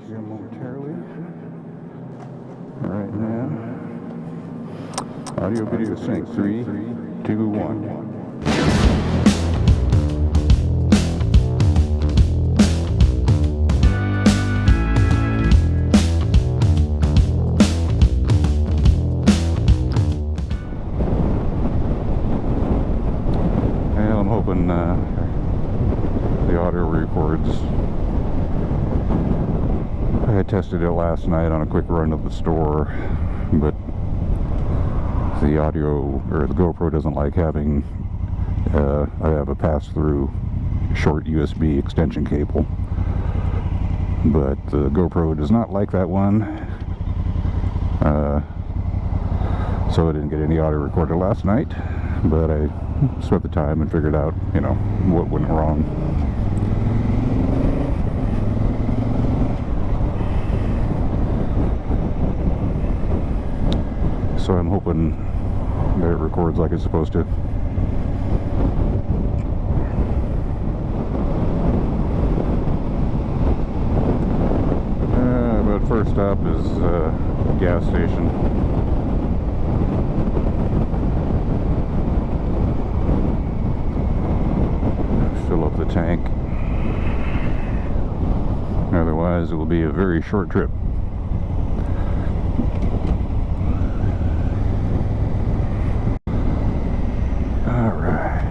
here momentarily. All right, now. Audio video sync. 3, 2, 1. The audio records. I had tested it last night on a quick run to the store, but the audio, or the GoPro doesn't like having, I have a pass-through short USB extension cable, but the GoPro does not like that one, so I didn't get any audio recorded last night, but I spent the time and figured out, you know, what went wrong. So I'm hoping that it records like it's supposed to. But first stop is a gas station. Fill up the tank. Otherwise, it will be a very short trip. All right.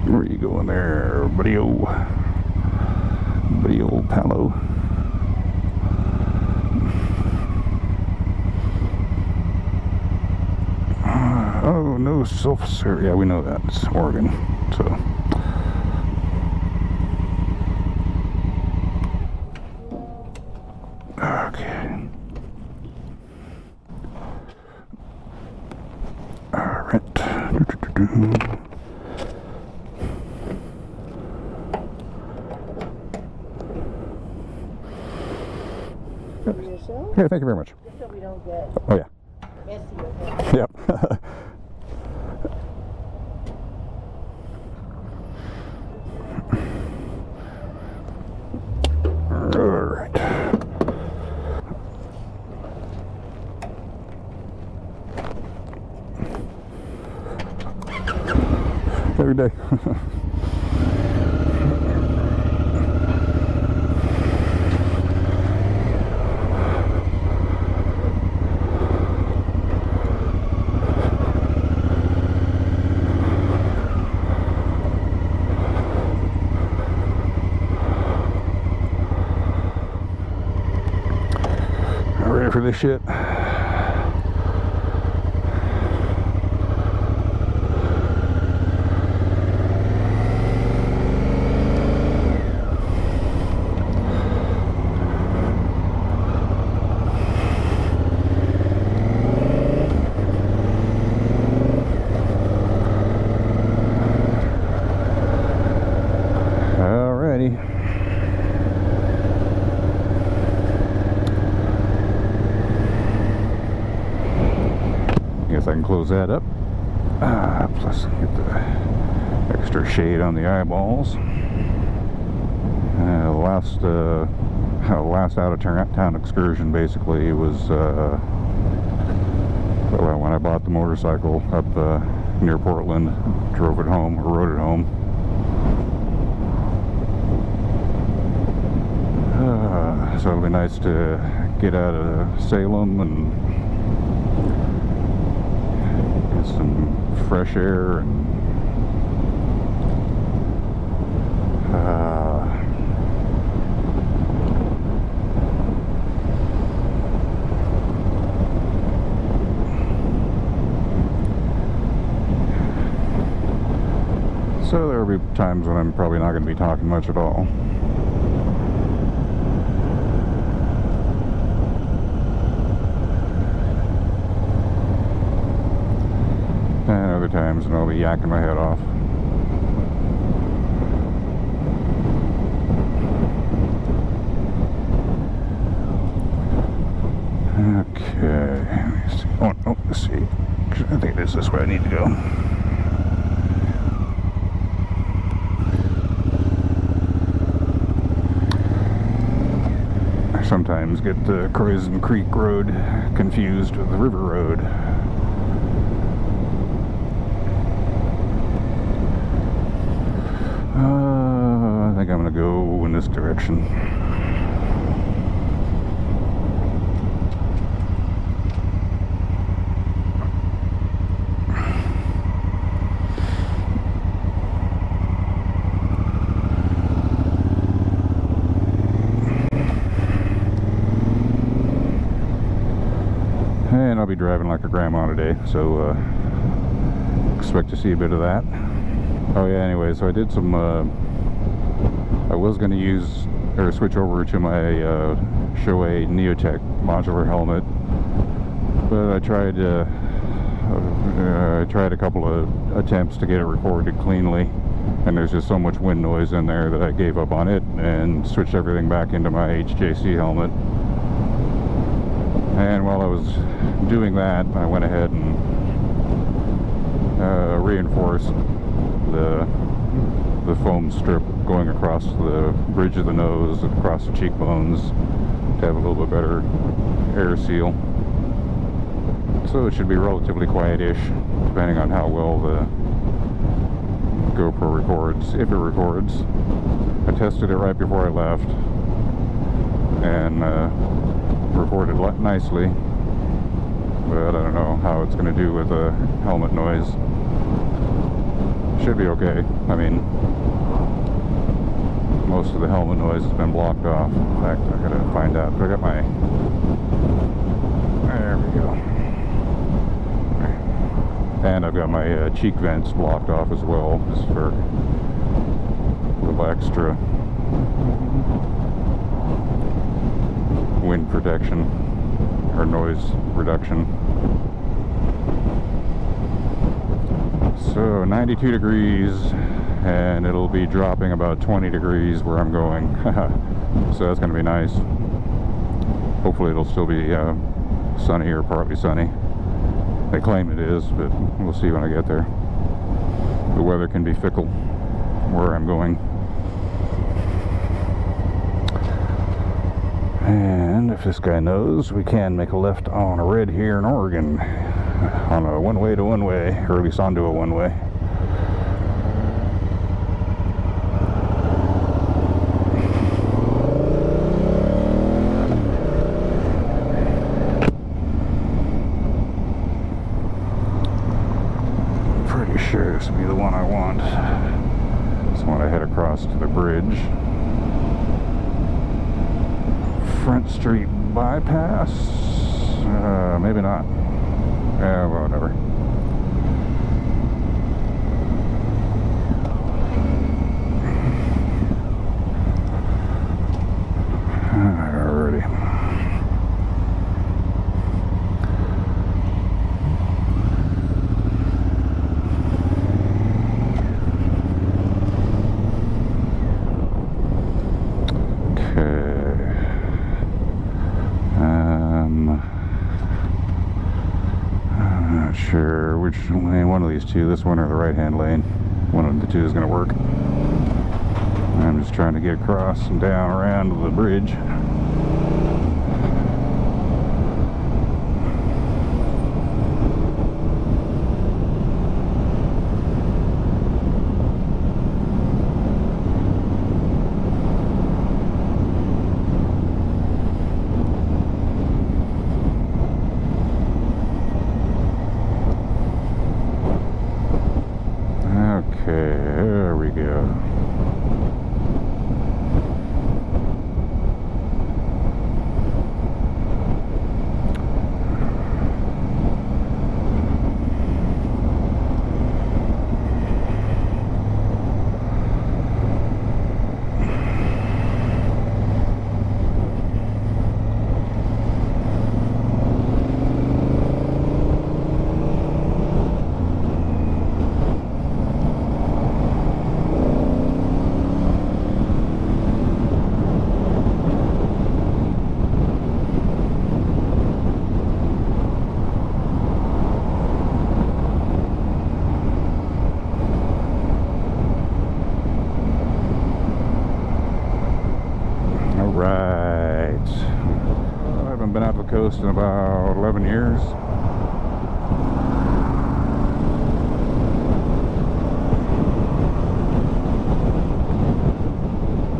Where are you going there, buddy-o? Buddy old palo. Oh, no self-serve. Yeah, we know that. It's Oregon. So. Okay. All right. Okay, thank you very much. Just so we don't get oh yeah. messy with it. Yep. All right. Every day. Ready for this shit? Alrighty. Guess I can close that up. Plus get the extra shade on the eyeballs. Last out of town excursion basically was well, when I bought the motorcycle up near Portland, drove it home, or rode it home. So it'll be nice to get out of Salem and get some fresh air and so there will be times when I'm probably not going to be talking much at all. And other times when I'll be yakking my head off. I need to go. I sometimes get the Croissant Creek Road confused with the River Road. I think I'm going to go in this direction. And I'll be driving like a grandma today, so expect to see a bit of that. Oh yeah, anyway, so I did some, I was going to use, or switch over to my Shoei Neotec modular helmet, but I tried a couple of attempts to get it recorded cleanly, and there's just so much wind noise in there that I gave up on it and switched everything back into my HJC helmet. And while I was doing that, I went ahead and reinforced the foam strip going across the bridge of the nose and across the cheekbones to have a little bit better air seal. So it should be relatively quiet-ish, depending on how well the GoPro records, if it records. I tested it right before I left, and recorded nicely, but I don't know how it's going to do with the helmet noise. Should be okay. I mean, most of the helmet noise has been blocked off. In fact, I gotta find out. I got my, there we go, and I've got my cheek vents blocked off as well, just for a little extra wind protection or noise reduction. So 92 degrees, and it'll be dropping about 20 degrees where I'm going. So that's going to be nice. Hopefully it'll still be sunny or partly sunny. They claim it is, but we'll see when I get there. The weather can be fickle where I'm going. And if this guy knows, we can make a left on a red here in Oregon on a one-way to one-way, or at least onto a one-way. Pretty sure this will be the one I want. This one I head across to the bridge. Front Street bypass? Maybe not. Yeah, well, whatever. Alrighty. Sure which lane, one of these two, this one or the right hand lane, one of the two is going to work. I'm just trying to get across and down around the bridge. Right. I haven't been out to the coast in about 11 years.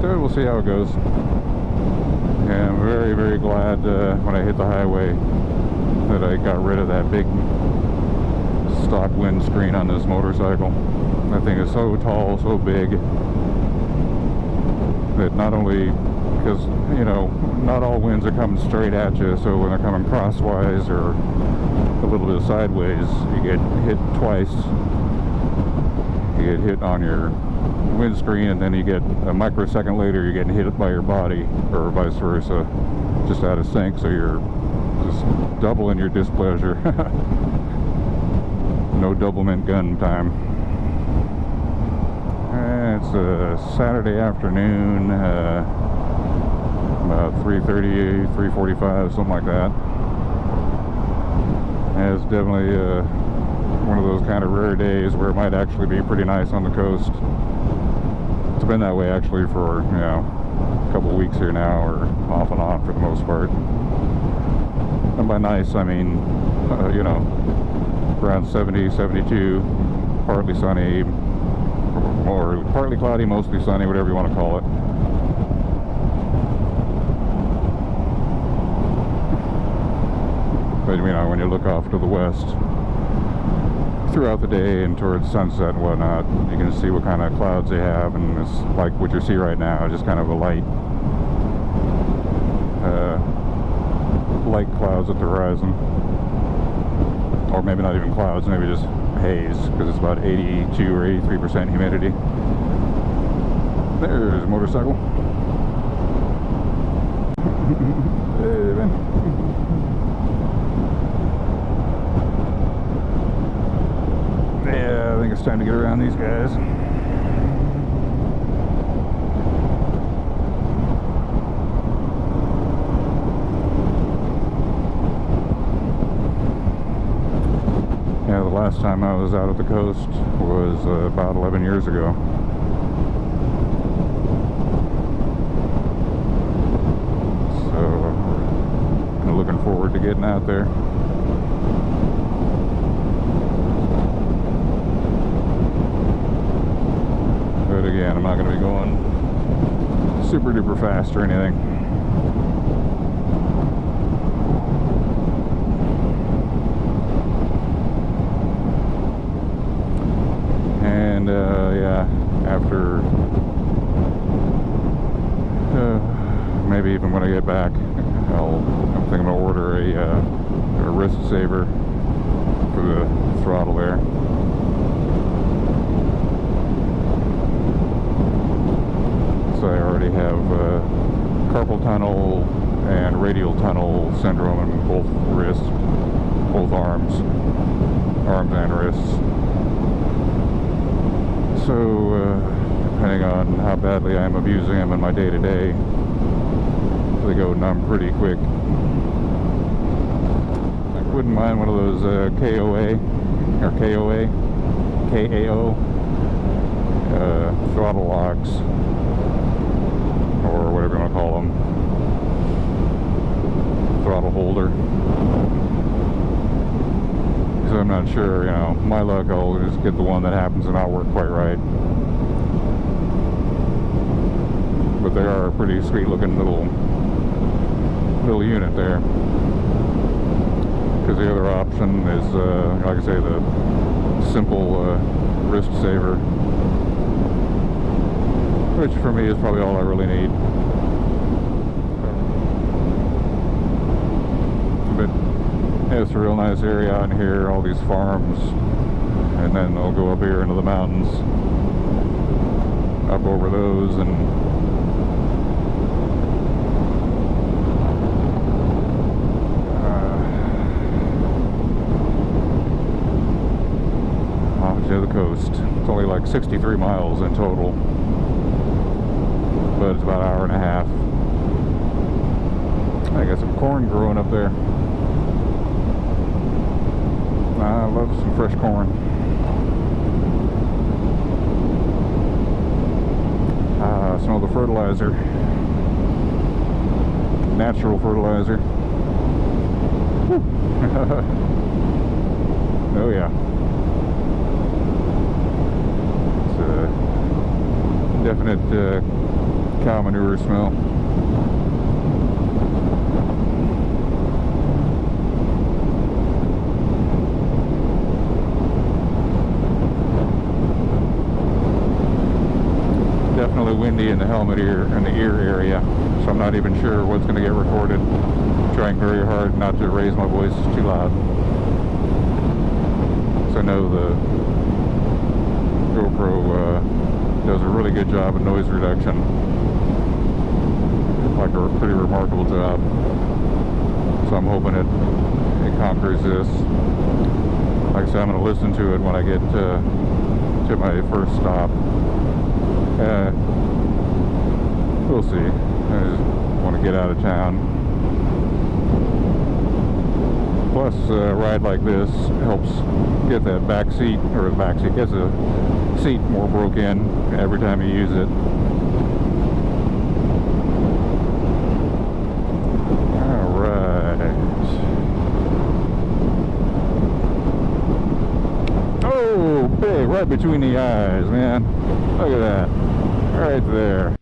So we'll see how it goes. Yeah, I'm very, very glad when I hit the highway that I got rid of that big stock windscreen on this motorcycle. That thing is so tall, so big, that not only, because, you know, not all winds are coming straight at you, so when they're coming crosswise or a little bit sideways, you get hit twice. You get hit on your windscreen, and then you get a microsecond later you're getting hit by your body, or vice versa, just out of sync, so you're just doubling your displeasure. No doublemint gun time. It's a Saturday afternoon, about 3:30, 3:45, something like that. And it's definitely one of those kind of rare days where it might actually be pretty nice on the coast. It's been that way actually for, you know, a couple of weeks here now, or off and on for the most part. And by nice, I mean, you know, around 70, 72, partly sunny, or partly cloudy, mostly sunny, whatever you want to call it. But, you know, when you look off to the west throughout the day and towards sunset and whatnot, you can see what kind of clouds they have, and it's like what you see right now, just kind of a light clouds at the horizon, or maybe not even clouds, maybe just haze, because it's about 82 or 83% humidity. There's a motorcycle. Hey, man. Yeah, I think it's time to get around these guys. Yeah, the last time I was out at the coast was about 11 years ago. So, kind of looking forward to getting out there. But again, I'm not going to be going super duper fast or anything. And yeah, after maybe even when I get back, I'm thinking I'll order a wrist saver for the throttle there. So I already have carpal tunnel and radial tunnel syndrome in both wrists, both arms and wrists. So depending on how badly I'm abusing them in my day-to-day, they go numb pretty quick. I wouldn't mind one of those KAO throttle locks, or whatever you want to call them, throttle holder. So I'm not sure, you know, my luck, I'll just get the one that happens to not work quite right. But they are a pretty sweet looking little unit there. Because the other option is, like I say, the simple wrist saver, which for me is probably all I really need. But yeah, it's a real nice area out here, all these farms, and then they'll go up here into the mountains, up over those, and off to the coast. It's only like 63 miles in total, but it's about an hour and a half. I got some corn growing up there. I love some fresh corn. I smell the fertilizer. natural fertilizer. Oh yeah. It's a definite cow manure smell. Definitely windy in the helmet ear and the ear area, so I'm not even sure what's going to get recorded. I'm trying very hard not to raise my voice too loud. So I know the GoPro does a really good job of noise reduction, like a pretty remarkable job. So I'm hoping it conquers this. Like I said, I'm going to listen to it when I get to my first stop. We'll see. I just want to get out of town. Plus, a ride like this helps get that back seat, or the back seat, gets a seat more broke in every time you use it. Alright. Oh, big, right between the eyes, man. Look at that. Right there.